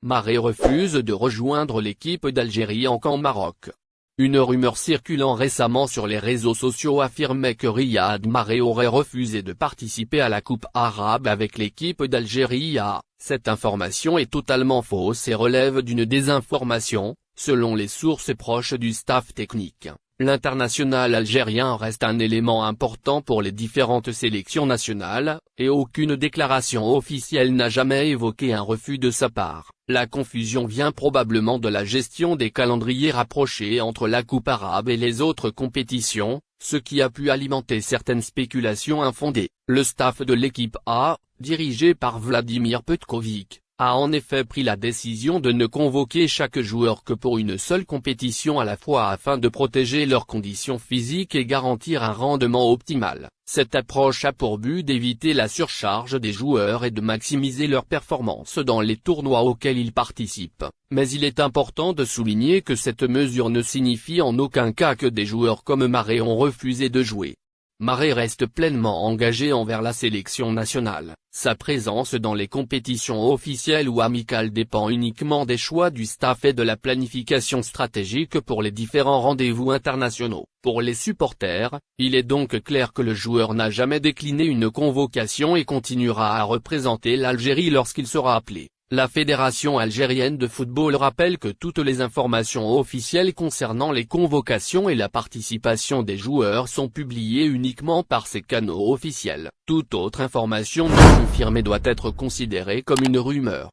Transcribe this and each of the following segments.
Mahrez refuse de rejoindre l'équipe d'Algérie en camp Maroc. Une rumeur circulant récemment sur les réseaux sociaux affirmait que Riyad Mahrez aurait refusé de participer à la Coupe arabe avec l'équipe d'Algérie. Cette information est totalement fausse et relève d'une désinformation, selon les sources proches du staff technique. L'international algérien reste un élément important pour les différentes sélections nationales, et aucune déclaration officielle n'a jamais évoqué un refus de sa part. La confusion vient probablement de la gestion des calendriers rapprochés entre la Coupe arabe et les autres compétitions, ce qui a pu alimenter certaines spéculations infondées. Le staff de l'équipe A, dirigé par Vladimir Petkovic, a en effet pris la décision de ne convoquer chaque joueur que pour une seule compétition à la fois afin de protéger leurs conditions physiques et garantir un rendement optimal. Cette approche a pour but d'éviter la surcharge des joueurs et de maximiser leurs performances dans les tournois auxquels ils participent. Mais il est important de souligner que cette mesure ne signifie en aucun cas que des joueurs comme Mahrez ont refusé de jouer. Mahrez reste pleinement engagé envers la sélection nationale. Sa présence dans les compétitions officielles ou amicales dépend uniquement des choix du staff et de la planification stratégique pour les différents rendez-vous internationaux. Pour les supporters, il est donc clair que le joueur n'a jamais décliné une convocation et continuera à représenter l'Algérie lorsqu'il sera appelé. La Fédération algérienne de football rappelle que toutes les informations officielles concernant les convocations et la participation des joueurs sont publiées uniquement par ses canaux officiels. Toute autre information non confirmée doit être considérée comme une rumeur.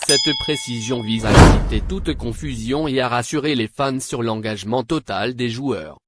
Cette précision vise à éviter toute confusion et à rassurer les fans sur l'engagement total des joueurs.